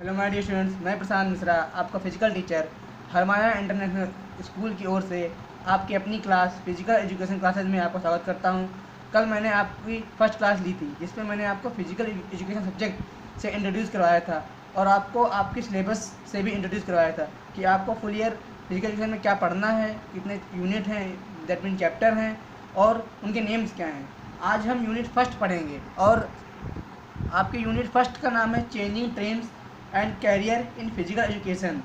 Hello my dear students, मैं प्रशांत मिश्रा, आपका physical teacher हरमाया international school की ओर से आपकी अपनी क्लास फिजिकल एजुकेशन क्लासेज में आपका स्वागत करता हूं। कल मैंने आपकी फर्स्ट क्लास ली थी जिसमें मैंने आपको फिजिकल एजुकेशन सब्जेक्ट से इंट्रोड्यूस करवाया था और आपको आपके सिलेबस से भी इंट्रोड्यूस करवाया था कि आपको फुल ईयर फिजिकल एजुकेशन में क्या पढ़ना है, कितने यूनिट हैं, दैट मीन चैप्टर हैं और उनके नेम्स क्या हैं। आज हम यूनिट फर्स्ट पढ़ेंगे और आपके यूनिट फर्स्ट का नाम है changing trends and career in physical education.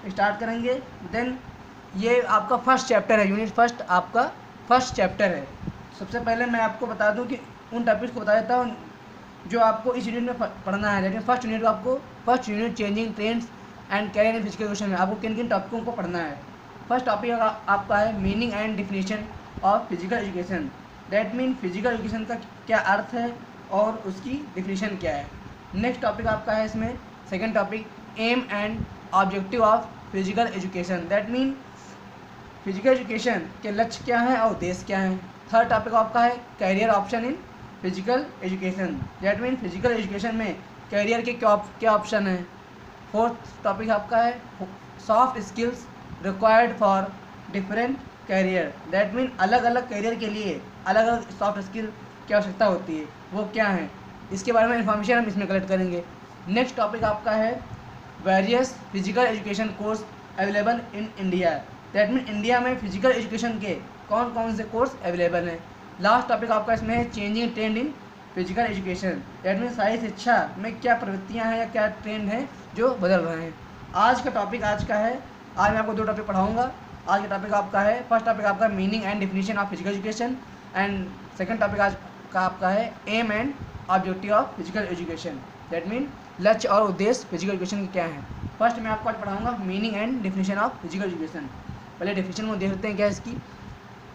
Start करेंगे। देन ये आपका फर्स्ट चैप्टर है, यूनिट फर्स्ट आपका फर्स्ट चैप्टर है। सबसे पहले मैं आपको बता दूं कि उन टॉपिक्स को बता देता हूँ जो आपको इस यूनिट में पढ़ना है। लेकिन फर्स्ट यूनिट आपको first unit changing trends and career in physical education में आपको किन किन टॉपिकों को पढ़ना है। फर्स्ट टॉपिक आपका है meaning and definition of physical education. That mean physical education का क्या अर्थ है और उसकी डिफिनीशन क्या है। नेक्स्ट टॉपिक आपका है इसमें second topic aim and objective of physical education. That mean physical education के लक्ष्य क्या हैं और उद्देश्य क्या हैं। थर्ड टॉपिक आपका है career option in physical education. That mean physical education में कैरियर के क्या ऑप्शन हैं। फोर्थ टॉपिक आपका है soft skills required for different career. That mean अलग अलग कैरियर के लिए अलग अलग सॉफ्ट स्किल की आवश्यकता होती है, वो क्या है, इसके बारे में इंफॉर्मेशन हम इसमें कलेक्ट करेंगे। नेक्स्ट टॉपिक आपका है various physical education course available in India. That mean India में फिजिकल एजुकेशन के कौन कौन से कोर्स अवेलेबल हैं। लास्ट टॉपिक आपका इसमें है changing trend in physical education. That mean सारी शिक्षा में क्या प्रवृत्तियाँ हैं या क्या ट्रेंड हैं जो बदल रहे हैं। आज का टॉपिक आज का है, आज मैं आपको दो टॉपिक पढ़ाऊँगा। आज का टॉपिक आपका है फर्स्ट टॉपिक आपका meaning and definition of physical education and second topic आज का आपका है aim and objective of physical education. That mean लक्ष्य और उद्देश्य फिजिकल एजुकेशन के क्या हैं। फर्स्ट मैं आपको आज पढ़ाऊंगा meaning and definition of physical education. पहले डिफिनीशन को देख लेते हैं क्या इसकी।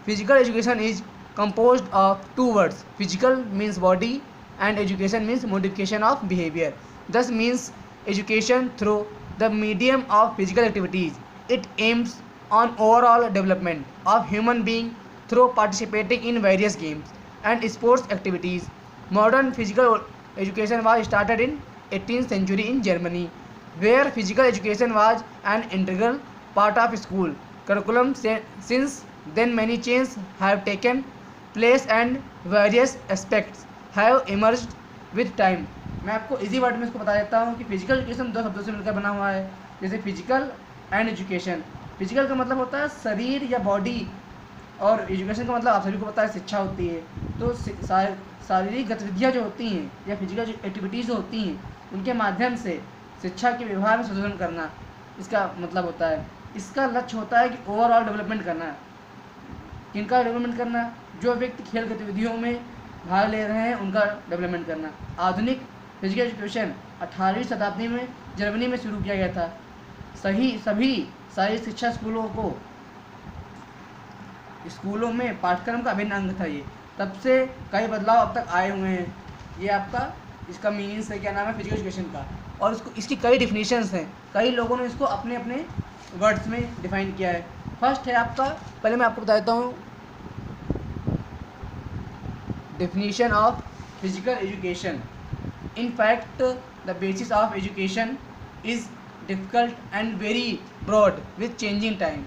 Physical education is composed of two words, physical means body and education means modification of behaviour. Thus means education through the medium of physical activities. It aims on overall development of human being through participating in various games and sports activities. Modern physical education was started in 18th century in Germany, where physical education was an integral part of school curriculum. Since then, many changes have taken place and various aspects have emerged with time. मैं आपको easy word में इसको बता देता हूँ कि physical education दो शब्दों से मिलकर बना हुआ है, जैसे फिजिकल एंड एजुकेशन। फिजिकल का मतलब होता है शरीर या बॉडी और एजुकेशन का मतलब आप सभी को पता है शिक्षा होती है। तो शारीरिक गतिविधियाँ जो होती हैं या फिजिकल एक्टिविटीज़ जो होती हैं उनके माध्यम से शिक्षा के व्यवहार में संशोधन करना इसका मतलब होता है। इसका लक्ष्य होता है कि ओवरऑल डेवलपमेंट करना। किनका डेवलपमेंट करना? जो व्यक्ति खेल गतिविधियों में भाग ले रहे हैं उनका डेवलपमेंट करना। आधुनिक फिजिकल एजुकेशन 18वीं शताब्दी में जर्मनी में शुरू किया गया था। सभी शारीरिक शिक्षा स्कूलों में पाठ्यक्रम का अभिन्न अंग था। ये तब से कई बदलाव अब तक आए हुए हैं। ये आपका इसका मीनिंग्स है, क्या नाम है, फिजिकल एजुकेशन का। और इसकी कई डिफिनीशंस हैं, कई लोगों ने इसको अपने अपने वर्ड्स में डिफाइन किया है। फर्स्ट है आपका, पहले मैं आपको बता देता हूँ definition of physical education. In fact the basis of education is difficult and very broad with changing time.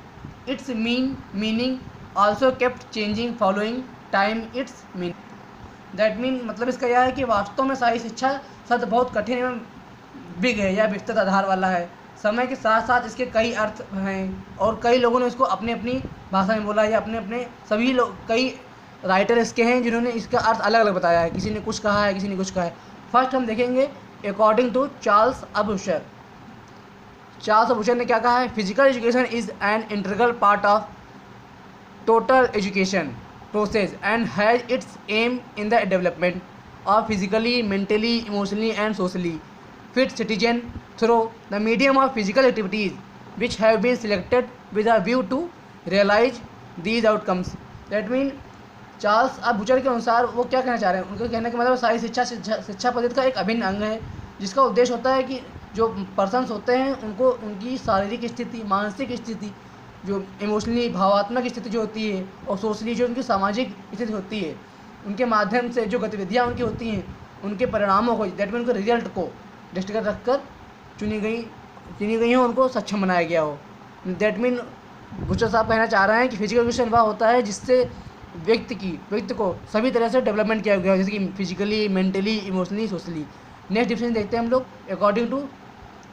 Its meaning also kept changing following time its meaning। that mean मतलब इसका यह है कि वास्तव में सारी शिक्षा शब्द बहुत कठिन एवं बिग है या विस्तृत आधार वाला है। समय के साथ साथ इसके कई अर्थ हैं और कई लोगों ने इसको अपनी अपनी भाषा में बोला या अपने सभी लोग, कई राइटर इसके हैं जिन्होंने इसका अर्थ अलग अलग बताया है। किसी ने कुछ कहा है, किसी ने कुछ कहा है। फर्स्ट हम देखेंगे अकॉर्डिंग टू चार्ल्स अबूशर। चार्ल्स अबूशर ने क्या कहा है? Physical education is an integral part of total education process and has its aim in the development of physically, mentally, emotionally and socially fit citizen through the medium of physical activities which have been selected with a view to realize these outcomes। that mean Charles A Bucher के अनुसार वो क्या कहना चाह रहे हैं, उनका कहने का मतलब सारी शिक्षा पद्धति का एक अभिन्न अंग है जिसका उद्देश्य होता है कि जो पर्सन्स होते हैं उनको उनकी शारीरिक स्थिति, मानसिक स्थिति, जो इमोशनली भावात्मक स्थिति जो होती है और सोशली जो उनकी सामाजिक स्थिति होती है, उनके माध्यम से जो गतिविधियाँ उनकी होती हैं उनके परिणामों को, दैट मीन उनके रिजल्ट को दृष्टिगत रखकर चुनी गई हो उनको सक्षम बनाया गया हो। दैट मीन भूषण साहब कहना चाह रहे हैं कि फिजिकल एजुकेशन वह होता है जिससे व्यक्ति को सभी तरह से डेवलपमेंट किया गया हो, जैसे कि physically, mentally, emotionally, socially. Next difference देखते हैं हम लोग अकॉर्डिंग टू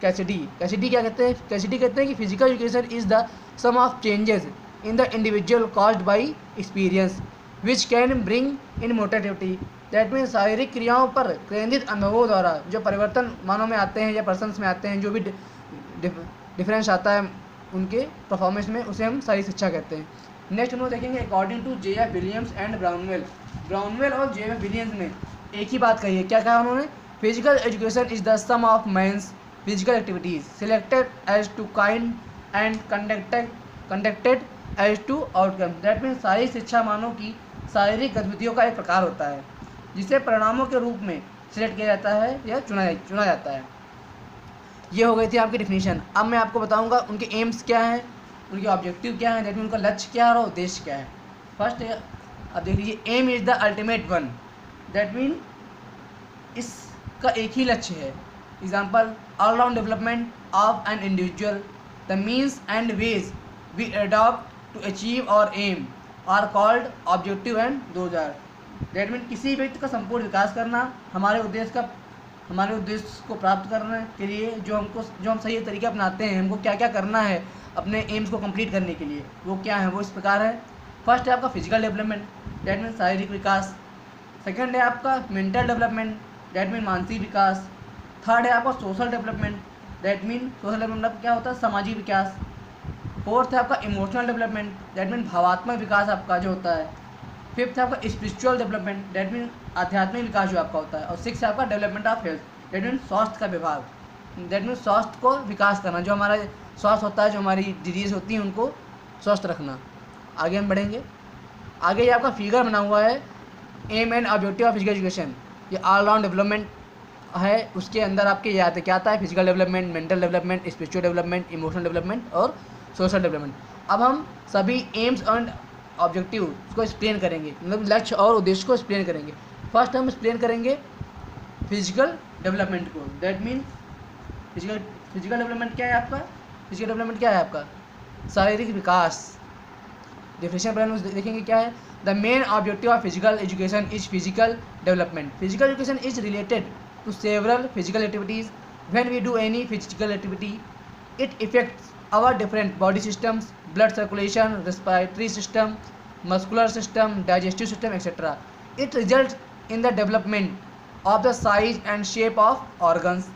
कैसिडी। कैसिडी क्या कहते हैं? कैसिडी कहते हैं कि physical education is the sum of changes in the individual caused by experience which can bring in motivity. That mean शारीरिक क्रियाओं पर केंद्रित अनुभवों द्वारा जो परिवर्तन मानव में आते हैं या पर्सन्स में आते हैं, जो भी डिफरेंस आता है उनके परफॉर्मेंस में, उसे हम शारीरिक शिक्षा कहते हैं। नेक्स्ट हम लोग देखेंगे according to J.F. Williams and Brownell और J.F. विलियम्स ने एक ही बात कही है। क्या कहा उन्होंने? Physical education is the sum of man's physical activities selected as to kind and conducted as to outcome. That mean शारीरिक शिक्षा मानव की शारीरिक गतिविधियों का एक प्रकार होता है जिसे परिणामों के रूप में सिलेक्ट किया जाता है या चुना जाता है। ये हो गई थी आपकी डिफिनीशन। अब मैं आपको बताऊंगा उनके एम्स क्या हैं, उनके ऑब्जेक्टिव क्या हैं, दैट मीन उनका लक्ष्य क्या है और उद्देश्य क्या है। फर्स्ट अब देख लीजिए, aim is the ultimate one. That mean इसका एक ही लक्ष्य है। Example, all round development of an individual, the means and ways we adopt to achieve our aim are called objective and those are. That mean किसी व्यक्ति का संपूर्ण विकास करना, हमारे उद्देश्य को प्राप्त करने के लिए जो हम सही तरीके अपनाते हैं, हमको क्या क्या करना है अपने एम्स को कंप्लीट करने के लिए, वो क्या है, वो इस प्रकार है। फर्स्ट है आपका फिजिकल डेवलपमेंट, दैट मीन शारीरिक विकास। सेकंड है आपका मेंटल डेवलपमेंट, दैट मीन मानसिक विकास। थर्ड है आपका social development, that mean social development क्या होता है? सामाजिक विकास। फोर्थ है आपका इमोशनल डेवलपमेंट, दैट मीन भावात्मक विकास आपका जो होता है। फिफ्थ है आपका स्पिरिचुअल डेवलपमेंट, दैट मीन आध्यात्मिक विकास जो आपका होता है। और सिक्स है आपका development of health, that mean स्वास्थ्य का विभाग, दैट मीन स्वास्थ्य को विकास करना, जो हमारा स्वास्थ्य होता है, जो हमारी डिजीज होती हैं उनको स्वस्थ रखना। आगे हम बढ़ेंगे। आगे ये आपका फिगर बना हुआ है aim and objective of physical education. ये ऑलराउंड डेवलपमेंट है, उसके अंदर आपके ये आते क्या आता है? Physical development, mental development, spiritual development, emotional development और सोशल डेवलपमेंट। अब हम सभी एम्स एंड ऑब्जेक्टिव को एक्सप्लेन करेंगे, मतलब लक्ष्य और उद्देश्य को एक्सप्लेन करेंगे। फर्स्ट हम एक्सप्लेन करेंगे फिजिकल डेवलपमेंट को। दैट मीन फिजिकल डेवलपमेंट क्या है आपका? फिजिकल डेवलपमेंट क्या है आपका? शारीरिक विकास। डेफिनेशन पर देखेंगे क्या है? The main objective of physical education is physical development. Physical education is related to several physical activities. When we do any physical activity it affects our different body systems, blood circulation, respiratory system, muscular system, digestive system, etc. It results in the development of the size and shape of organs.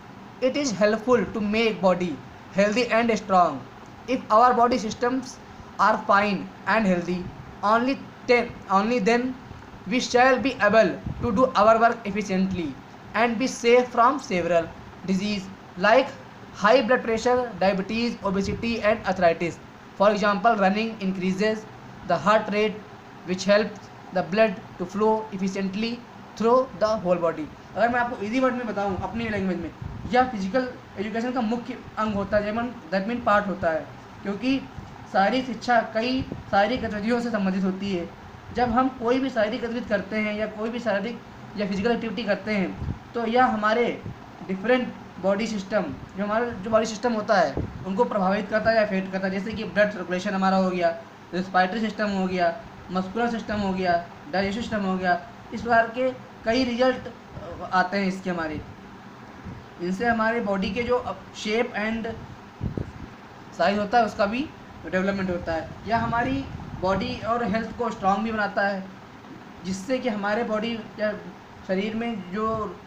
It is helpful to make body healthy and strong. If our body systems are fine and healthy, only then we shall be able to do our work efficiently and be safe from several diseases like high blood pressure, diabetes, obesity and arthritis. For example, running increases the heart rate which helps the blood to flow efficiently through the whole body. अगर मैं आपको easy word में बताऊं अपनी language में, यह physical education का मुख्य अंग होता है, दैट मीन पार्ट होता है, क्योंकि शारीरिक शिक्षा कई शारीरिक गतिविधियों से संबंधित होती है। जब हम कोई भी शारीरिक गतिविधि करते हैं या कोई भी शारीरिक या फिजिकल एक्टिविटी करते हैं तो यह हमारे डिफरेंट बॉडी सिस्टम, जो हमारा बॉडी सिस्टम होता है उनको प्रभावित करता है या अफेक्ट करता है। जैसे कि ब्लड सर्कुलेशन हमारा हो गया, रेस्पिरेटरी सिस्टम हो गया, मस्कुलर सिस्टम हो गया, डाइजेस्टिव सिस्टम हो गया। इस प्रकार के कई रिजल्ट आते हैं इसके हमारे, इनसे हमारे बॉडी के जो शेप एंड साइज होता है उसका भी डेवलपमेंट होता है। यह हमारी बॉडी और हेल्थ को स्ट्रांग भी बनाता है, जिससे कि हमारे बॉडी या शरीर में जो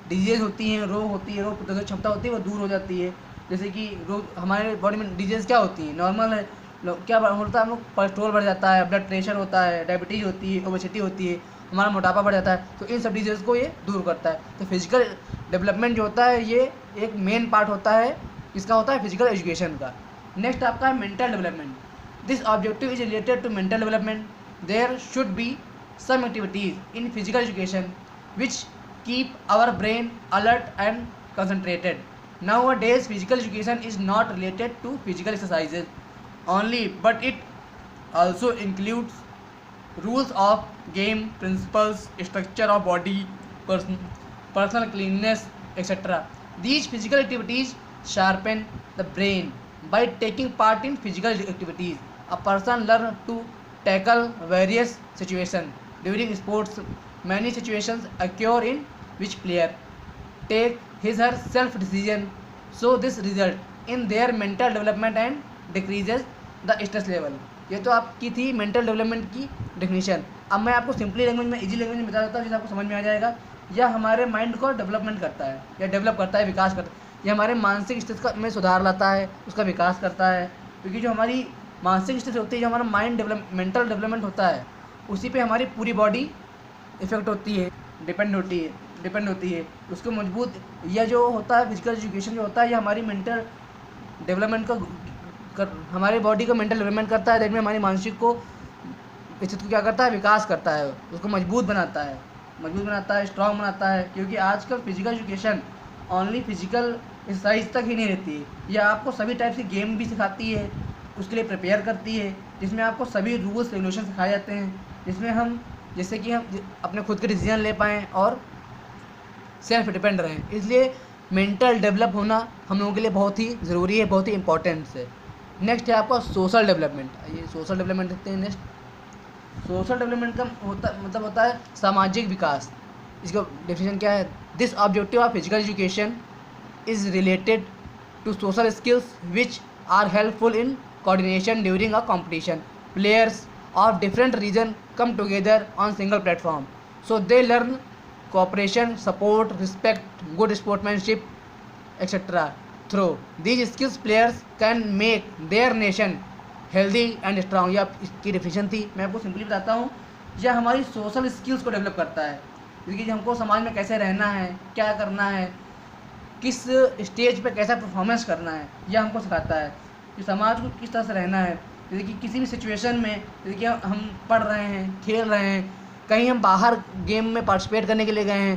डिजीज़ होती हैं, रोग होती है, रोग प्रतिरोधक क्षमता होती है, वो दूर हो जाती है। जैसे कि रोग हमारे बॉडी में डिजीज़ क्या होती हैं? नॉर्मल है, क्या होता है? हम लोग कोलेस्ट्रॉल बढ़ जाता है, ब्लड प्रेशर होता है, डायबिटीज़ होती है, ओबेसिटी होती है, हमारा मोटापा बढ़ जाता है। तो इन सब डिजीज़ को ये दूर करता है। तो फिजिकल डेवलपमेंट जो होता है ये एक मेन पार्ट होता है, इसका होता है फिजिकल एजुकेशन का। नेक्स्ट आपका है mental development. This objective is related to mental development. There should be some activities in physical education which keep our brain alert and concentrated. Nowadays, physical education is not related to physical exercises only, but it also includes rules of game, principles, structure of body, personal cleanliness, etc. These physical activities sharpen the brain. By taking part in physical activities, a person learns to tackle various situations. During sports, many situations occur in which player take his her self decision, so this result in their mental development and decreases the stress level. ये तो आपकी थी mental development की definition. अब मैं आपको simply language में, easy language में बता देता हूँ जिससे आपको समझ में आ जाएगा। यह हमारे माइंड को डेवलपमेंट करता है, या डेवलप करता है, विकास करता है। यह हमारे मानसिक स्थिति में सुधार लाता है, उसका विकास करता है। क्योंकि जो हमारी मानसिक स्थिति होती है, जो हमारा माइंड मेंटल डेवलपमेंट होता है, उसी पे हमारी पूरी बॉडी इफेक्ट होती है, डिपेंड होती है। उसको मजबूत, यह जो होता है फिजिकल एजुकेशन जो होता है, यह हमारी मेंटल डेवलपमेंट को हमारे बॉडी का मेंटल डेवलपमेंट करता है। दैट में हमारी मानसिक को स्थिति को क्या करता है, विकास करता है, उसको मजबूत बनाता है, स्ट्रॉन्ग बनाता है। क्योंकि आजकल physical education only physical exercise तक ही नहीं रहती है, यह आपको सभी टाइप की गेम भी सिखाती है, उसके लिए प्रिपेयर करती है, जिसमें आपको सभी रूल्स रेगुलेशन सिखाए जाते हैं, जिसमें हम जैसे कि हम अपने खुद के डिसीजन ले पाएँ और सेल्फ डिपेंड रहें। इसलिए मेंटल डेवलप होना हम लोगों के लिए बहुत ही ज़रूरी है, बहुत ही इंपॉर्टेंट है। नेक्स्ट है आपका सोशल डेवलपमेंट। ये सोशल डेवलपमेंट देखते हैं। नेक्स्ट सोशल डेवलपमेंट का होता है सामाजिक विकास। इसका डेफिनेशन क्या है? This objective of physical education is related to social skills which are helpful in coordination during a competition. Players of different region come together on single platform, so they learn cooperation, support, respect, good sportsmanship, etc. Through these skills players can make their nation healthy and strong। यह इसकी definition थी। मैं आपको simply बताता हूँ, यह हमारी social skills को डेवलप करता है, क्योंकि हमको समाज में कैसे रहना है, क्या करना है, किस स्टेज पे कैसा परफॉर्मेंस करना है, यह हमको सिखाता है कि समाज को किस तरह से रहना है। जैसे कि किसी भी सिचुएशन में, जैसे कि हम पढ़ रहे हैं, खेल रहे हैं, कहीं हम बाहर गेम में पार्टिसिपेट करने के लिए गए हैं,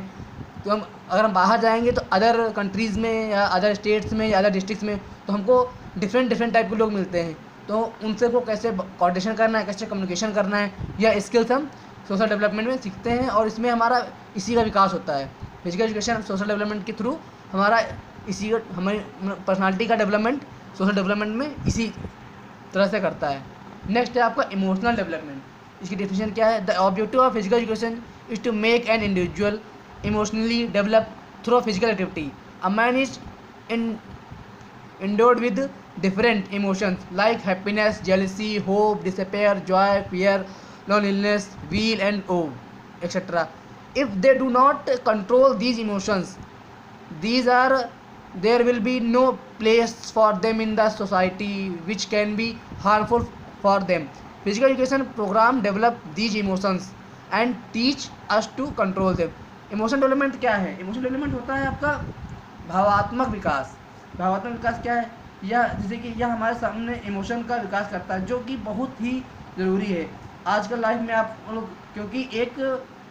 तो अगर हम बाहर जाएंगे तो अदर कंट्रीज़ में या अदर स्टेट्स में या अदर डिस्ट्रिक्ट्स में, तो हमको डिफरेंट टाइप के लोग मिलते हैं, तो उनसे को कैसे कोऑर्डिनेशन करना है, कैसे कम्युनिकेशन करना है, यह स्किल्स हम सोशल डेवलपमेंट में सीखते हैं। और इसमें हमारा इसी का विकास होता है। फिजिकल एजुकेशन सोशल डेवलपमेंट के थ्रू हमारा हमारी पर्सनालिटी का डेवलपमेंट सोशल डेवलपमेंट में इसी तरह से करता है। नेक्स्ट है आपका इमोशनल डेवलपमेंट। इसकी डेफिनेशन क्या है? The objective of physical education is to make an individual emotionally develop through physical activity. A man is endowed with different emotions like happiness, jealousy, hope, despair, joy, fear, loneliness, will and awe, etc. If they do not control these emotions, there will be no place for them in the society, which can be harmful for them. Physical education program develop these emotions and teach us to control them. Emotion development क्या है? Emotion development होता है आपका भावात्मक विकास। भावात्मक विकास क्या है? यह जैसे कि यह हमारे सामने इमोशन का विकास करता है, जो कि बहुत ही ज़रूरी है आजकल लाइफ में आप लोग, क्योंकि एक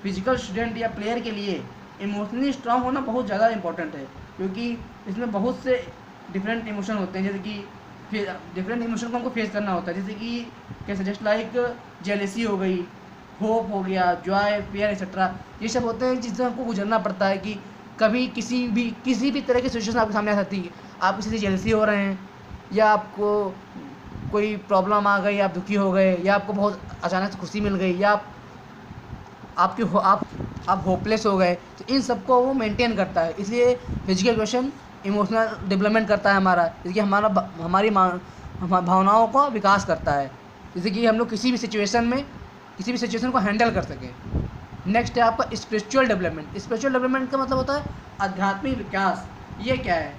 फिजिकल स्टूडेंट या प्लेयर के लिए इमोशनली स्ट्रांग होना बहुत ज़्यादा इंपॉर्टेंट है, क्योंकि इसमें बहुत से डिफरेंट इमोशन होते हैं। जैसे कि डिफरेंट इमोशन को हमको फेस करना होता है, जैसे कि कैसे, जस्ट लाइक जेलेसी हो गई, होप हो गया, जॉय, फियर एक्सेट्रा। ये सब होते हैं जिससे हमको गुजरना पड़ता है कि कभी किसी भी तरह की सिचुएशन आपके सामने आ सकती है। आप किसी से जेलसी हो रहे हैं, या आपको कोई प्रॉब्लम आ गई, आप दुखी हो गए, या आपको बहुत अचानक से खुशी मिल गई, या आप होपलेस हो गए, तो इन सबको वो मेंटेन करता है। इसलिए फिजिकल एजुकेशन इमोशनल डेवलपमेंट करता है हमारा, जैसे कि हमारी भावनाओं का विकास करता है, जैसे कि हम लोग किसी भी सिचुएशन को हैंडल कर सकें। नेक्स्ट है आपका स्पिरिचुअल डेवलपमेंट। स्पिरिचुअल डेवलपमेंट का मतलब होता है आध्यात्मिक विकास। ये क्या है?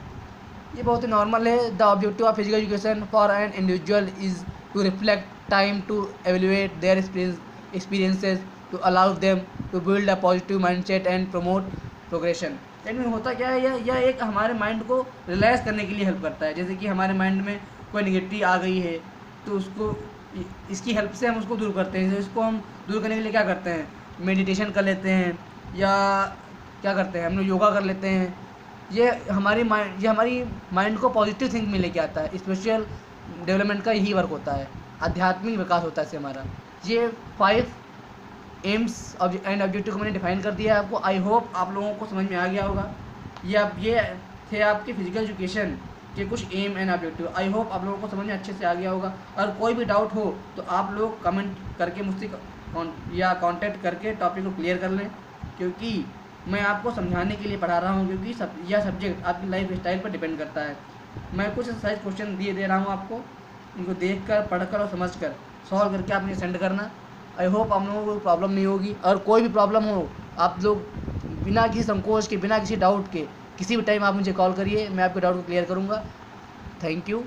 ये बहुत ही नॉर्मल है। The objective of physical education for an individual is to reflect time, to evaluate their experiences, to allow them to build a positive mindset and promote progression. इनमें होता क्या है? यह एक हमारे माइंड को रिलैक्स करने के लिए हेल्प करता है। जैसे कि हमारे माइंड में कोई नेगेटिविटी आ गई है, तो इसकी हेल्प से हम उसको दूर करते हैं। इसको हम दूर करने के लिए क्या करते हैं? मेडिटेशन कर लेते हैं, या क्या करते हैं, हम लोग योगा कर लेते हैं। ये हमारी माइंड को पॉजिटिव थिंक में लेके आता है। स्पिरिचुअल डेवलपमेंट का यही वर्क होता है, आध्यात्मिक विकास होता है इससे हमारा। ये 5 एम्स एंड ऑब्जेक्टिव को मैंने डिफाइन कर दिया है आपको। आई होप आप लोगों को समझ में आ गया होगा। ये थे आपके फिजिकल एजुकेशन के कुछ aim and objective. I hope आप लोगों को समझ में अच्छे से आ गया होगा। और कोई भी डाउट हो तो आप लोग कमेंट करके मुझसे या कांटेक्ट करके टॉपिक को क्लियर कर लें, क्योंकि मैं आपको समझाने के लिए पढ़ा रहा हूँ, क्योंकि यह सब्जेक्ट आपकी लाइफ स्टाइल पर डिपेंड करता है। मैं कुछ एक्सरसाइज क्वेश्चन दे रहा हूँ आपको, इनको देखकर, पढ़कर और समझकर सॉल्व करके आप मुझे सेंड करना। आई होप आप लोगों को प्रॉब्लम नहीं होगी, और कोई भी प्रॉब्लम हो आप लोग बिना किसी संकोच के, बिना किसी डाउट के किसी भी टाइम आप मुझे कॉल करिए, मैं आपके डाउट को क्लियर करूँगा। Thank you.